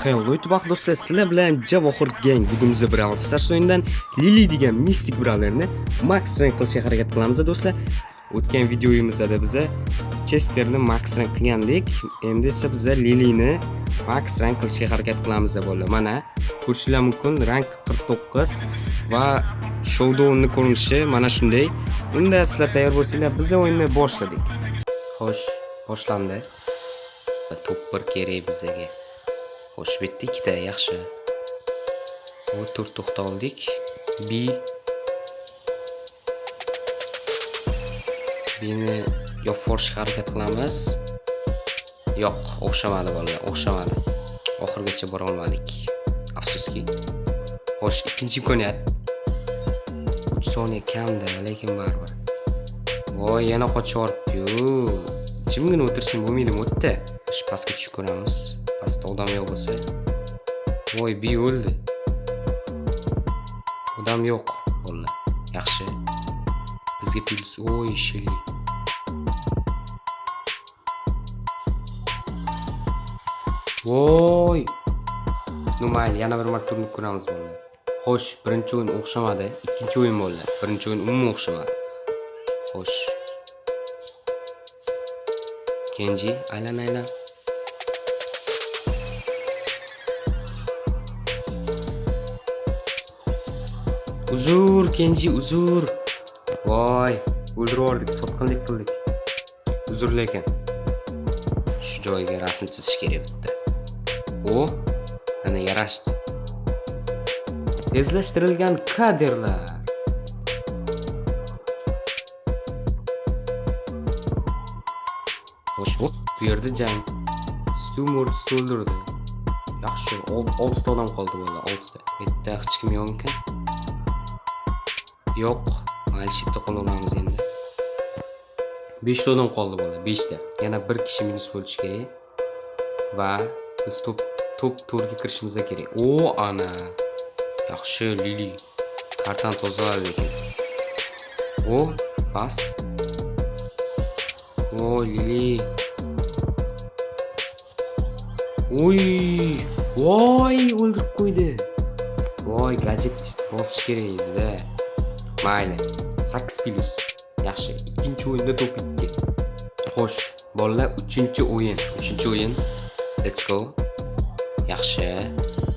Hello YouTube do'stlar, sizlar bilan Javohir Gang. Bugun biz Brawl Stars o'yinidan Lily degan mistik brawlerni max rank qilishga harakat qilamiz do'stlar. O'tgan videoyimizda biz Chesterni max rank qilgandik. Endi esa biz Lilyni max rank qilishga harakat qilamiz bo'ldi. Mana ko'rishinglar mumkin, rank 49 va showdownni ko'rinishi mana shunday. Unda sizlar tayyor bo'lsanglar, biz o'yinni boshladik. Xo'sh, boshlandi. Top 1 kerak bizga. Xo'sh, bitta ikkita yaxshi. Bu tur to'xtaldik. Bini yo force harakat qilamiz. Yo'q, o'xshamadi bolalar, o'xshamadi. Oxirgacha bora olmadik. Afsuski. Xo'sh, ikkinchi imkoniyat. 3 soniya kamda, lekin baribir. Voy, yana qochyapti-yu. Jimgina o'tirishim bo'lmaydimi o'tda? Shu pastga tushib ko'ramiz. Pastda odam yo'q bo'lsa. Voy, bi o'ldi. Odam yo'q bo'ldi. Yaxshi. Bizga plus oy shilli. Voy. Mayli, yana bir marta urinib ko'ramiz bo'ldi. Xo'sh, birinchi o'yin o'xshamadi, ikkinchi o'yin bo'ldi. Birinchi o'yin umuman o'xshamadi. Xo'sh. Kenji, aylan. Uzur, Kenji, uzur. Voy, o'ldirib sotqinlik qildik. Uzur lekin. Shu joyga rasm chizish kerak bitta. O, ana yarashdi. Tezlashtirilgan kadrlar. Xo'sh, bu yerda jang. Stumor o'ldirdi. Yaxshi, 6 odam qoldi bo'ldi, 6 ta. Bitta hech kim yo'qmi? Yo'q, mayli shitda qolaveramiz endi. 5 odam qoldi bo'ldi, 5 ta. Yana bir kishi minus bo'lishi kerak. Va biz top to'rga kirishimiz kerak. O, ana. Yaxshi, Lily. Kartani tozaladi lekin. O, bas. O, Lily. Oy! Voy, o'ldirib qo'ydi. Voy, gadjet bosish kerak edi-da. Mayli, 8 plus. Yaxshi, ikkinchi o'yinda top 2. Xo'sh, bolalar, 3-o'yin. 3-o'yin. Let's go. Yaxshi.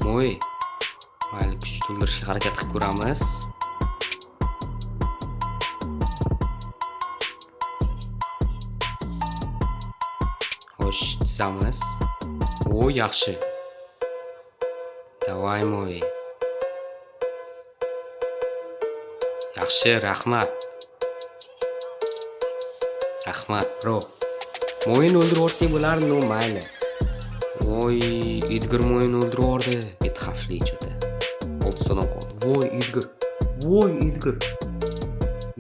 Mo'y. Mayli, kuch to'ldirishga harakat qilib ko'ramiz. Xo'sh, chizamiz. O, yaxshi. Davay mo'y. Yaxshi, rahmat. Rahmat, bro. Mo'yin o'ldirib olsak bo'lardi, no mayli. Voy, Edgar mo'yin o'ldirib yubordi. Bet xavfli cho'ta. 6 odam qoldi. Voy, Edgar. Voy, Edgar.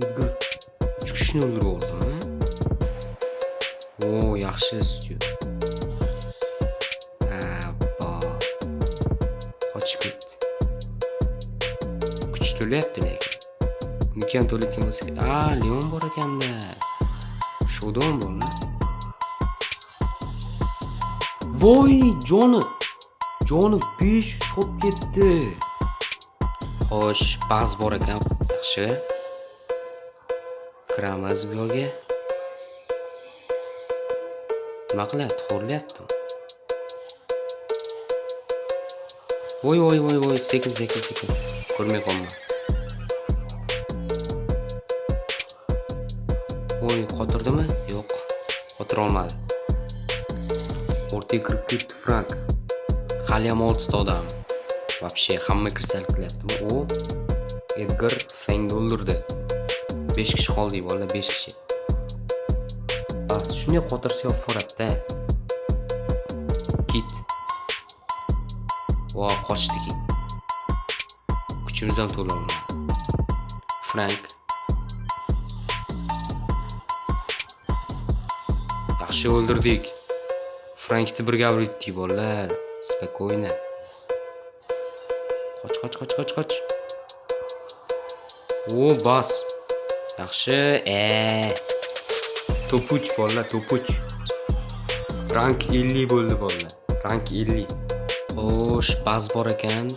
Edgar 3 kishini o'ldirib yubordi, O, yaxshi studio. Qochib ketdi. Kuch to'layapti lekin. Nikan to'layotgan bo'lsa, Leon bor ekanda. Showdown bo'ldi. Voy, Joni 500 hop ketdi. Xo'sh, baz bor ekan. Yaxshi. Kiramiz bu yo'lga. Nima qilyapti? Xo'rlayapti. Voy, sekin. Ko'rmay qolma. Voy, qotirdimi? Yo'q, qotira olmadi. O'rtaga kirib ketdi Frank. Hali ham 6 ta odam. Вообще hamma kirsalik qilyapti. O, Edgar Fangni o'ldirdi. 5 kishi qoldi, bolalar, 5 kishi. Bas, shunday qotirsa yo'q-foratda. Kit. Voy, qochdik. Kuchimiz ham to'lolmadi. Frank. Yaxshi o'ldirdik. Frankni birga o'ldirdik bolalar. Spokojno. Qoch. O, bas. Yaxshi. Top 3 bolalar, top 3. Rank 50 bo'ldi bolalar. Rank 50. Xo'sh, Baz bor ekan,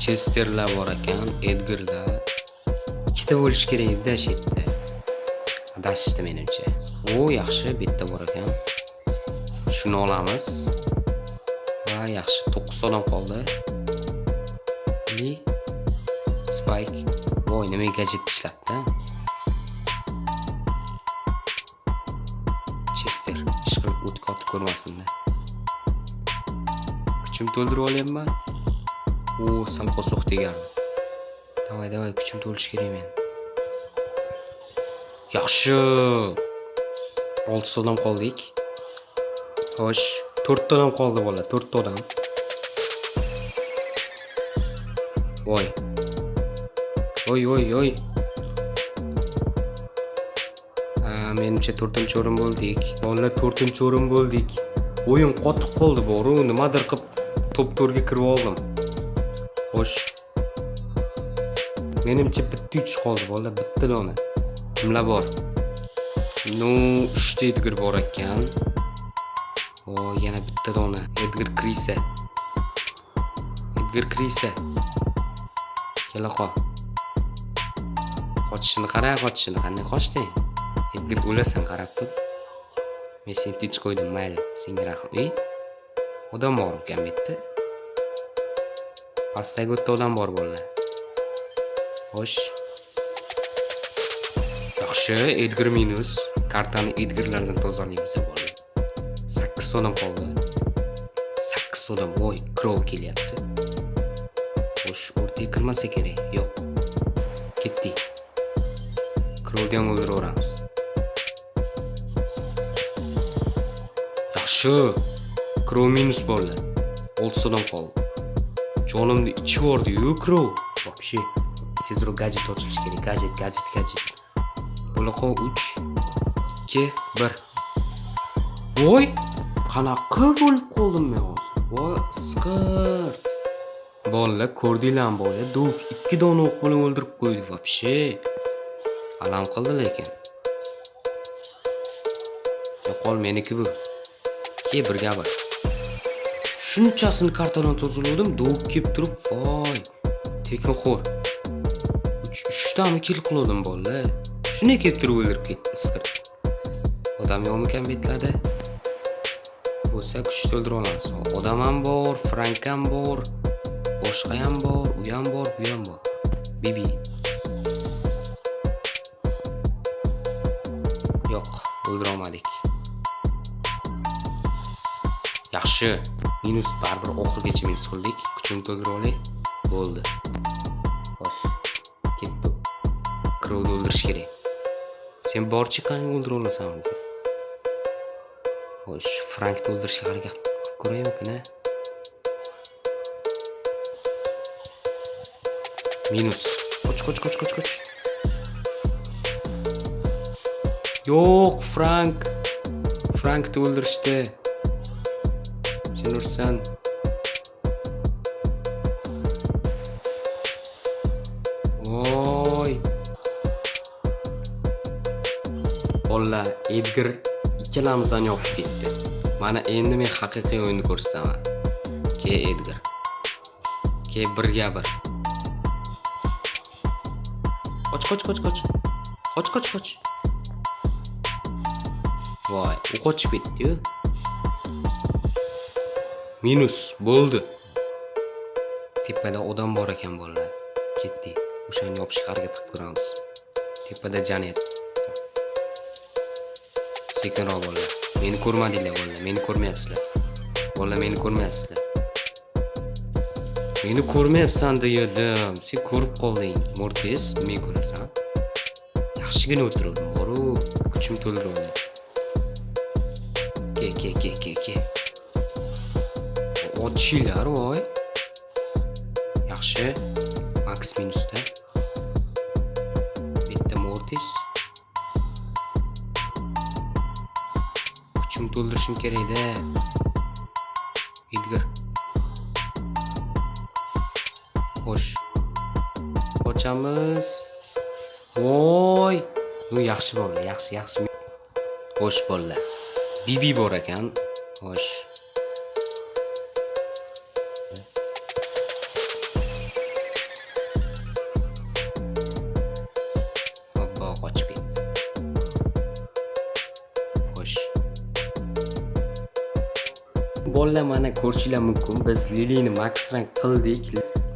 Chesterlar bor ekan, Edgarlar. Ikkita bo'lish kerak edi shu yerda. Adashishdi menimcha. Yaxshi, bitta bor ekan. Shuni olamiz. Va yaxshi, 9 odam qoldi. Li Spike. Voy, nima gadjet ishlabdi? Chester, ishqilib o'tga otib ko'rmasin-da. Kuchim to'ldirib olyapman. Samqosoq tegardi. Davay, kuchim to'lish kerak men. Yaxshi. 6 odam qoldik. Xo'sh, 4 odam qoldi bola, 4 odam. Voy. Oy. Menimcha 4-o'rin bo'ldik. Bolalar 4-o'rin bo'ldik. O'yin qotib qoldi boru, nimadir qilib top 4ga kirib oldim. Xo'sh. Menimcha bitta 3 qoldi bolalar, bitta dona. Kimlar bor? 3 ta Edgar bor ekan. Yana bitta dona. Edgar Krisa. Kela qol. Qochishini qara, qanday qochding? Edgar o'lasan qarab tur. Men seni tinch qo'ydim, mayli, senga rahmat. Odam bor ekan bu yerda. Pastdagi o'tda odam bor bolalar. Xo'sh. Yaxshi, Edgar minus. Kartani Edgarlardan tozalaymiz bolalar. 8 odam qoldi. 8 odam. Voy, Crow kelyapti. Xo'sh, o'rtaga kirmasa kerak. Yo'q. Ketdik. Crow'ni ham o'ldiraveramiz. Yaxshi. Crow minus bolalar. 6 odam qoldi. Jonimni ichi bordi-yu, Crow. Вообще. Tezroq gadjet ochilish kerak. Gadjet. Bo'laqa 3 2 1. Voy, qanaqa bo'lib qoldim men hozir. Voy, skirt. Bolalar ko'rdinglarmi bolalar? Duk 2 dona o'q bilan o'ldirib qo'ydi вообще. Alam qildi lekin. Yo'qol meniki bu. Birga bor. Shunchasini kartadan tozaladim, duk kelib turib, voy. Tekinxo'r. 3 tami kill qildim bolalar. Shuni kelib turib o'ldirib ketdi skirt. Odam yo'qmi ekan betladi? Bo'lsa kuch to'ldira olamiz. Odam ham bor, Frank ham bor, boshqa ham bor, u ham bor, bu ham bor. Bibi. Yo'q, o'ldira olmadik. Yaxshi. Minus baribir oxirgacha minus qildik. Kuchimni to'ldira olay. Bo'ldi. Xo'sh. Ketdi. Crow'ni o'ldirish kerak. Sen borchi qani o'ldira olasan? Xo'sh, Frankni o'ldirishga harakat qilib ko'raymi-ki? Minus. Qoch. Yo'q, Frankni o'ldirishdi. Sen ursan. Voy. Bolalar, Edgar ikkalamizdan yoqib ketdi. Mana endi men haqiqiy o'yinni ko'rsataman. Edgar. birga bir. Qoch. Voy, u qochib ketdi-yu. Minus bo'ldi. Tepada odam bor ekan bolalar. Ketdik. O'shani yopishga harakat qilib ko'ramiz. Tepada Janet. Sekinroq bolalar. Meni ko'rmadinglar bolalar. Meni ko'rmayapsizlar. Bolalar meni ko'rmayapsizlar. Meni ko'rmayapsan dedim. Sen ko'rib qolding. Mortis, nima ko'rasan? Yaxshigina o'tirdim. Boru, kuchim to'ldirdi. Ke. Ochinglar, voy. Yaxshi. Max minusda. Bitta Mortis. Kuchim to'ldirishim kerak-da. Edgar. Xo'sh. Qochamiz. Voy. Bu yaxshi bolalar, yaxshi. Xo'sh bolalar. Bibi bor ekan. Xo'sh. bolalar mana ko'rishinglar mumkin. Biz Lilini max rank qildik.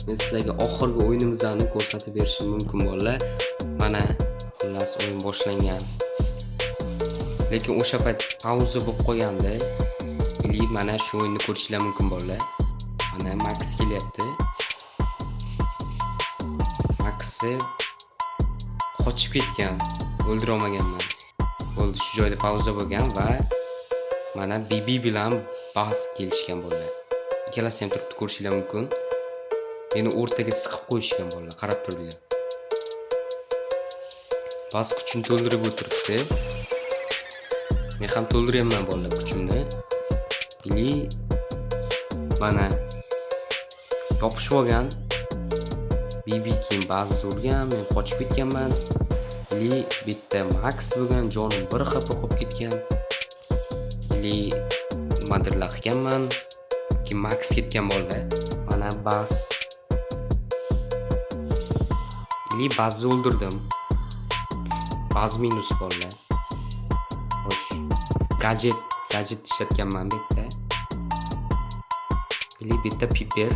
Men sizlarga oxirgi o'yinimizni ko'rsatib berishim mumkin bolalar. Mana xullas o'yin boshlangan. Lekin o'sha payt pauza bo'lib qolganda, mana shu o'yinni ko'rishinglar mumkin bolalar. Mana Max kelyapti. Max'i qochib ketgan, o'ldira olmaganman. Bo'ldi, shu joyda pauza bo'lgan va mana Bibi bilan bahs kelishgan bolalar. Ikkalasi ham turibdi, ko'rishinglar mumkin. Meni o'rtaga siqib qo'yishgan bolalar, qarab turinglar. Bas kuchini to'ldirib o'tiribdi. Men ham to'ldiryapman bolalar kuchimni. Ili mana yopishib olgan. Bibi keyin ba'zi urgan, men qochib ketganman. Ili bitta Max bo'lgan, jonim bir xafa qolib ketgan. Ili nimadirlar qilganman. Keyin Max ketgan bolalar. Mana bas. Ili bazni o'ldirdim. Baz minus bolalar. Xo'sh. Gadget ishlatganman bitta. Ili bitta piper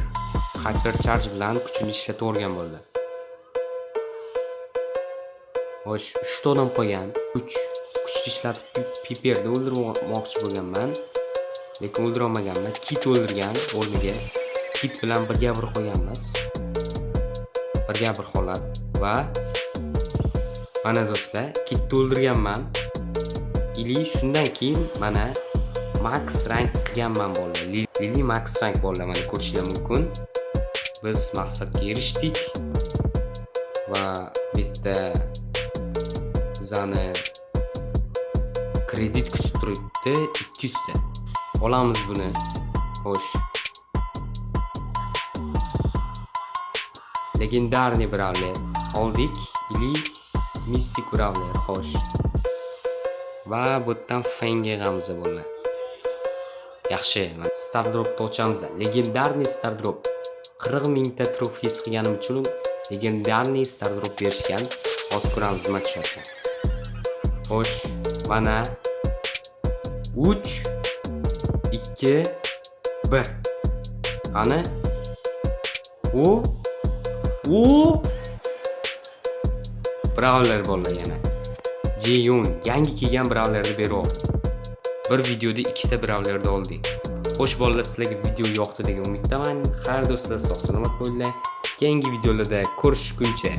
hyper charge bilan kuchini ishlatib o'rgan bolalar. Xo'sh, 3 ta odam qolgan. Kuchni ishlatib piperni o'ldirmoqchi bo'lganman. Lekin o'ldira olmaganman. Kit o'ldirgan o'rniga. Kit bilan birga bir qo'yganmiz. Birga bir holat va mana do'stlar, kitni o'ldirganman. Ili shundan keyin mana max rank qilganman bolalar. Lili max rank bolalar, mana ko'rishinglar mumkin. Biz maqsadga erishdik va bitta bizani kredit kuchi turibdi 200 ta. Olamiz buni. Xo'sh. Legendarniy brawler oldik. Ili mistik brawler, xo'sh. Va bu yerdan Fang yig'amiz bolalar. Yaxshi, Star Dropni ochamiz. Legendarniy Star Drop. 40 mingta trofeys qilganim uchun legendarniy Star Drop berishgan. Hozir ko'ramiz nima tushyapti. Xo'sh, mana 3 2 1. Qani? Brawler bolalar yana. Jeyun yangi kelgan brawlerni beryapti. Bir videoda 2 ta brawlerni oldik. Xo'sh bolalar, sizlarga video yoqdi degan umiddaman. Xayr do'stlar, sog' salomat bo'linglar. Keyingi videolarda ko'rishguncha